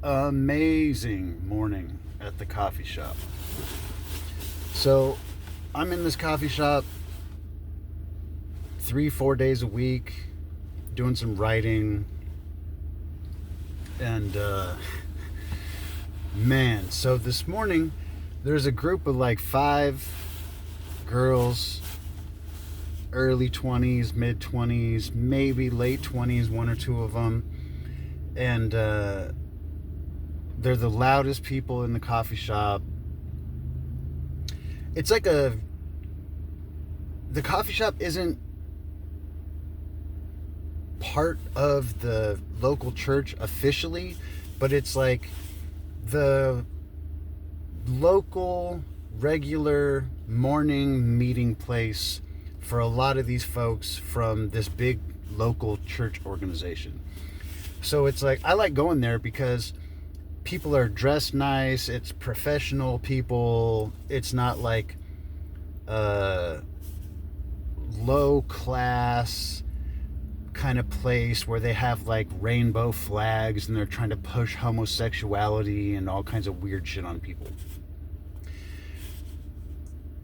amazing morning at the coffee shop. So I'm in this coffee shop 3-4 days a week doing some writing, and man, so this morning there's a group of like 5 girls, early 20s, mid 20s, maybe late 20s, one or two of them, and they're the loudest people in the coffee shop. It's like the coffee shop isn't part of the local church officially, but it's like the local regular morning meeting place for a lot of these folks from this big local church organization. So it's like, I like going there because people are dressed nice, it's professional people, it's not like low class kind of place where they have like rainbow flags and they're trying to push homosexuality and all kinds of weird shit on people.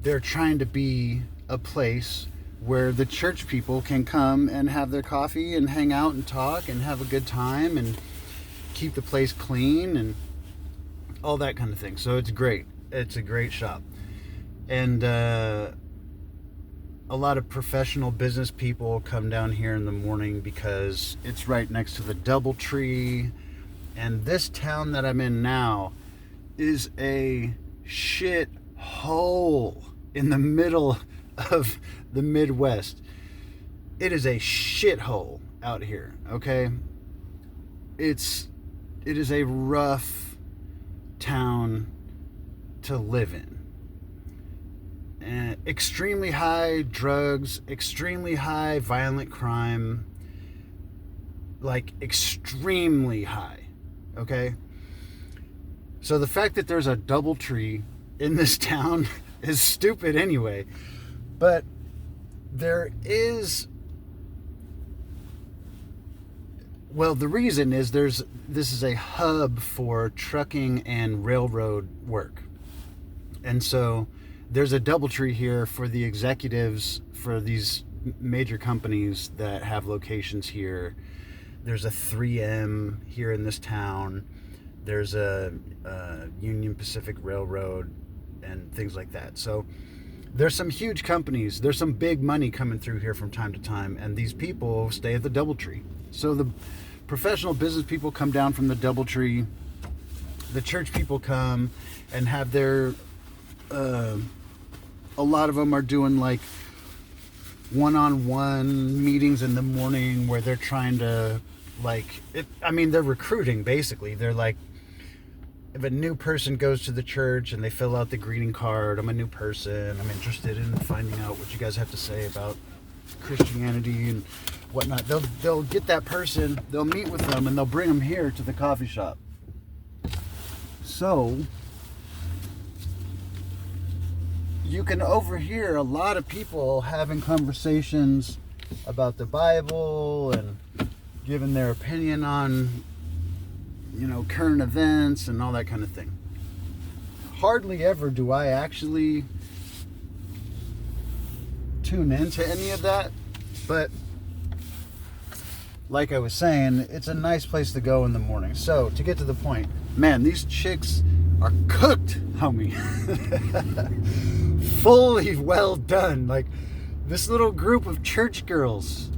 They're trying to be a place where the church people can come and have their coffee and hang out and talk and have a good time and keep the place clean and all that kind of thing. So it's great. It's a great shop. And a lot of professional business people come down here in the morning because it's right next to the DoubleTree. And this town that I'm in now is a shit hole in the middle of the Midwest. It is a shithole out here, okay? It is a rough town to live in. And extremely high drugs, extremely high violent crime, like extremely high, okay? So the fact that there's a DoubleTree in this town is stupid anyway, but there is, well, the reason is this is a hub for trucking and railroad work. And so there's a DoubleTree here for the executives for these major companies that have locations here. There's a 3M here in this town. There's a Union Pacific Railroad and things like that. So there's some huge companies. There's some big money coming through here from time to time, and these people stay at the DoubleTree. So the professional business people come down from the DoubleTree. The church people come and have their a lot of them are doing like one-on-one meetings in the morning where they're trying to they're recruiting basically. They're like, if a new person goes to the church and they fill out the greeting card, I'm a new person, I'm interested in finding out what you guys have to say about Christianity and whatnot. They'll get that person, they'll meet with them, and they'll bring them here to the coffee shop. So you can overhear a lot of people having conversations about the Bible and giving their opinion on, current events and all that kind of thing. Hardly ever do I actually tune into any of that, but like I was saying, it's a nice place to go in the morning. So to get to the point, man, these chicks are cooked, homie. Fully well done. Like this little group of church girls,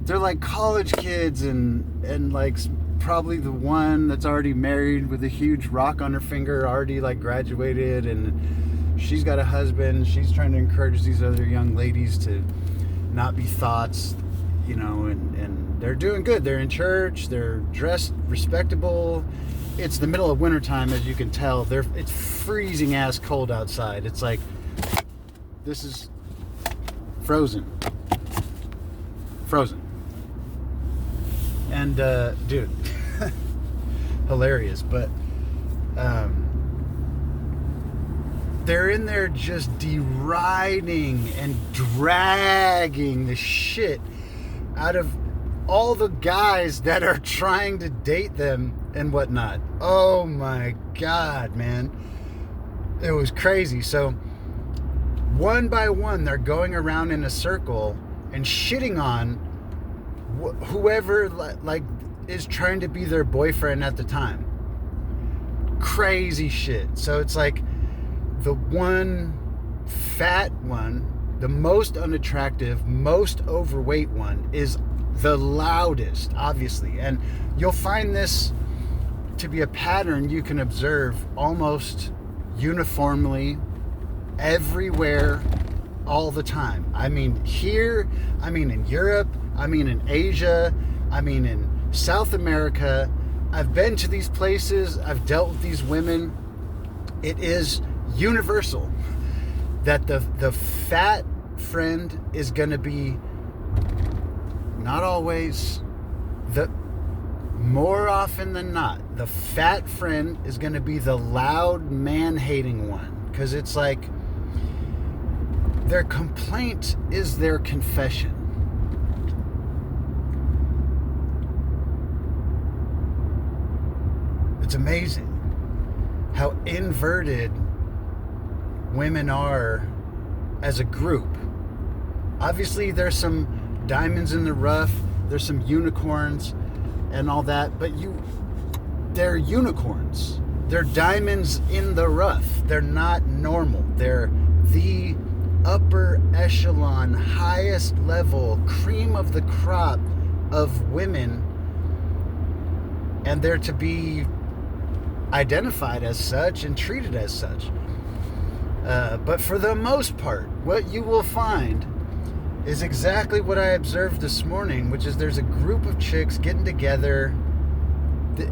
they're like college kids and like probably the one that's already married with a huge rock on her finger, already like graduated, and she's got a husband. She's trying to encourage these other young ladies to not be thoughts, and they're doing good. They're in church, they're dressed respectable. It's the middle of wintertime, as you can tell. It's freezing ass cold outside. It's like, this is frozen. And dude, hilarious. But they're in there just deriding and dragging the shit out of all the guys that are trying to date them and whatnot. Oh my God, man. It was crazy. So one by one, they're going around in a circle and shitting on whoever like is trying to be their boyfriend at the time. Crazy shit. So it's like the one fat one, the most unattractive, most overweight one is the loudest, obviously. And you'll find this to be a pattern you can observe almost uniformly everywhere all the time. I mean here, I mean in Europe, I mean in Asia, I mean in South America. I've been to these places, I've dealt with these women. It is universal that the fat friend is going to be, not always, more often than not, the fat friend is going to be the loud, man-hating one. Because it's like their complaint is their confession. It's amazing how inverted women are as a group. Obviously, there's some diamonds in the rough, there's some unicorns and all that, but they're unicorns. They're diamonds in the rough. They're not normal. They're the upper echelon, highest level, cream of the crop of women, and they're to be identified as such and treated as such. But for the most part, what you will find is exactly what I observed this morning, which is there's a group of chicks getting together,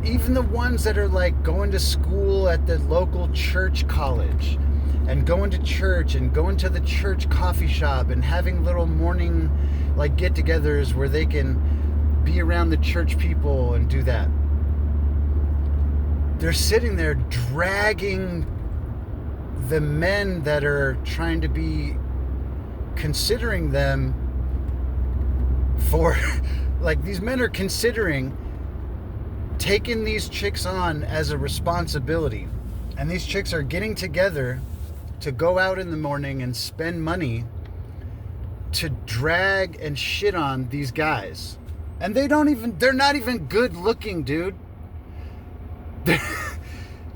even the ones that are like going to school at the local church college and going to church and going to the church coffee shop and having little morning like get-togethers where they can be around the church people and do that. They're sitting there dragging the men that are trying to be considering them for, like, these men are considering taking these chicks on as a responsibility. And these chicks are getting together to go out in the morning and spend money to drag and shit on these guys. And they're not even good looking, dude.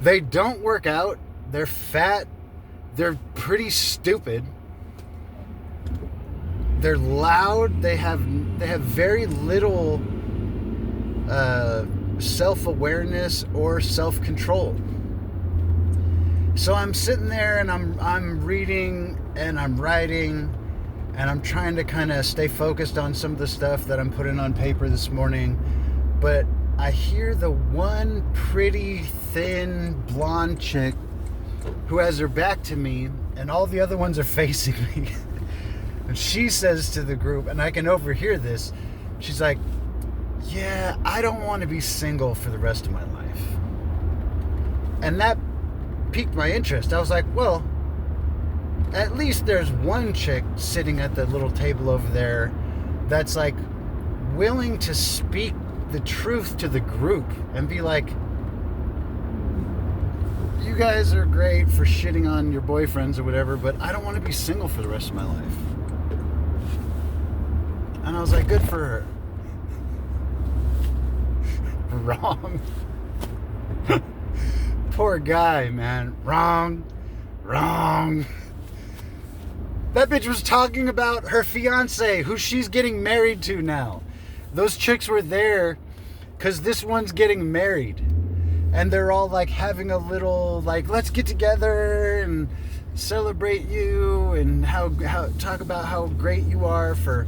They don't work out. They're fat. They're pretty stupid. They're loud. They have very little self-awareness or self-control. So I'm sitting there and I'm reading and I'm writing and I'm trying to kind of stay focused on some of the stuff that I'm putting on paper this morning. But I hear the one pretty thin blonde chick who has her back to me and all the other ones are facing me. And she says to the group, and I can overhear this, she's like, yeah, I don't want to be single for the rest of my life. And that piqued my interest. I was like, well, at least there's one chick sitting at the little table over there that's like willing to speak the truth to the group and be like, you guys are great for shitting on your boyfriends or whatever, but I don't want to be single for the rest of my life. And I was like, good for her. Wrong. Poor guy, man. Wrong. That bitch was talking about her fiance, who she's getting married to now. Those chicks were there because this one's getting married. And they're all like having a little, like, let's get together and celebrate you and how talk about how great you are for,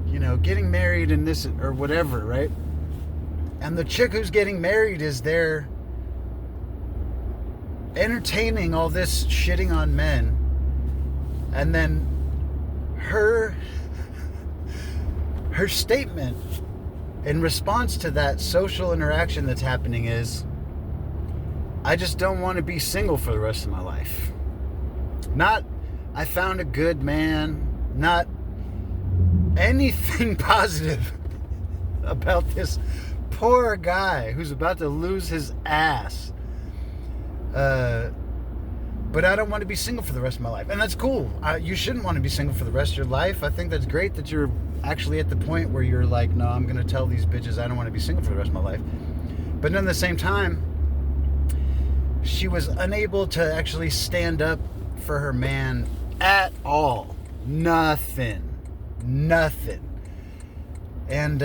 you know, getting married and this or whatever, right? And the chick who's getting married is there entertaining all this shitting on men. And then her statement in response to that social interaction that's happening is, I just don't want to be single for the rest of my life. Not, I found a good man. Not anything positive. about this poor guy who's about to lose his ass. But I don't want to be single for the rest of my life. And that's cool. You shouldn't want to be single for the rest of your life. I think that's great that you're actually at the point where you're like, no, I'm going to tell these bitches I don't want to be single for the rest of my life. But then at the same time, she was unable to actually stand up for her man at all. Nothing. And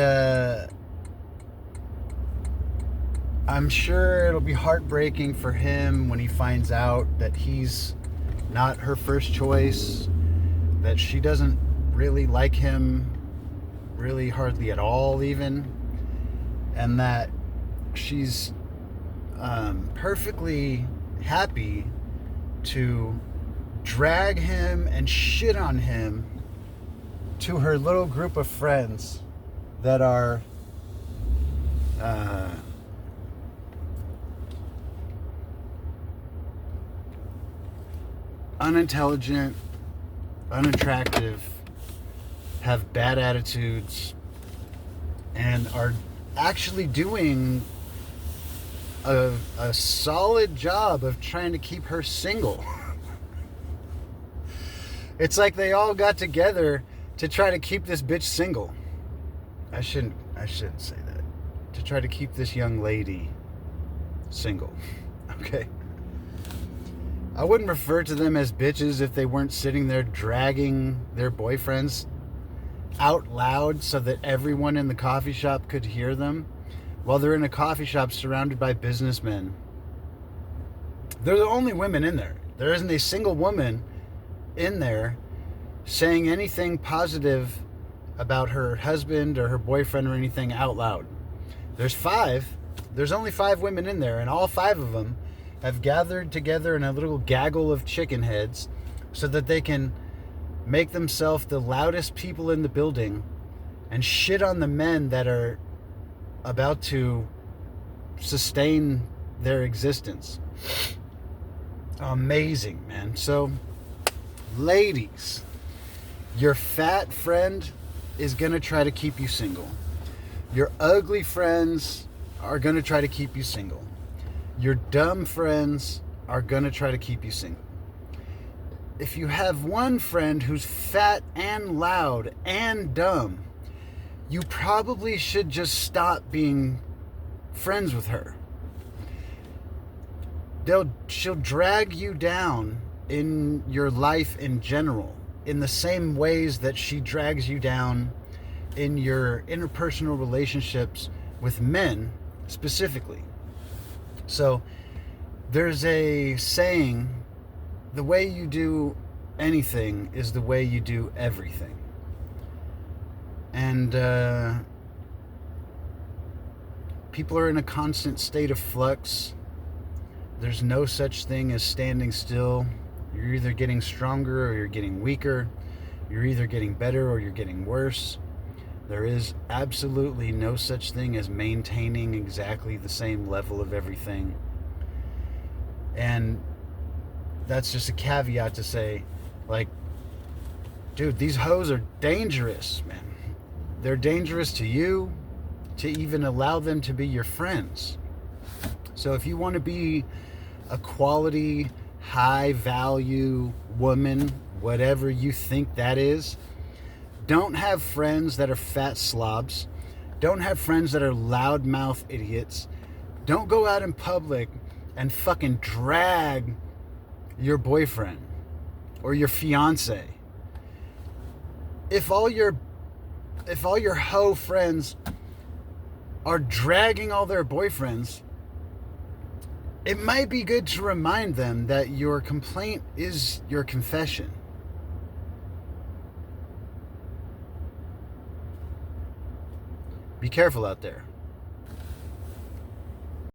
I'm sure it'll be heartbreaking for him when he finds out that he's not her first choice, that she doesn't really like him, really hardly at all even, and that she's perfectly happy to drag him and shit on him to her little group of friends that are unintelligent, unattractive, have bad attitudes, and are actually doing a solid job of trying to keep her single. It's like they all got together to try to keep this bitch single. I shouldn't say that. To try to keep this young lady single. Okay? I wouldn't refer to them as bitches if they weren't sitting there dragging their boyfriends out loud so that everyone in the coffee shop could hear them while they're in a coffee shop surrounded by businessmen. They're the only women in there. There isn't a single woman in there saying anything positive about her husband or her boyfriend or anything out loud. There's only 5 women in there, and all 5 of them have gathered together in a little gaggle of chicken heads so that they can make themselves the loudest people in the building and shit on the men that are about to sustain their existence. Amazing, man. So, ladies, your fat friend is going to try to keep you single. Your ugly friends are going to try to keep you single. Your dumb friends are going to try to keep you single. If you have one friend who's fat and loud and dumb, you probably should just stop being friends with her. She'll drag you down in your life in general, in the same ways that she drags you down in your interpersonal relationships with men specifically. So there's a saying, the way you do anything is the way you do everything. And people are in a constant state of flux. There's no such thing as standing still. You're either getting stronger or you're getting weaker. You're either getting better or you're getting worse. There is absolutely no such thing as maintaining exactly the same level of everything. And that's just a caveat to say, like, dude, these hoes are dangerous, man. They're dangerous to you, to even allow them to be your friends. So if you want to be a quality, high value woman, whatever you think that is, don't have friends that are fat slobs. Don't have friends that are loudmouth idiots. Don't go out in public and fucking drag your boyfriend or your fiance. If all your hoe friends are dragging all their boyfriends, it might be good to remind them that your complaint is your confession. Be careful out there.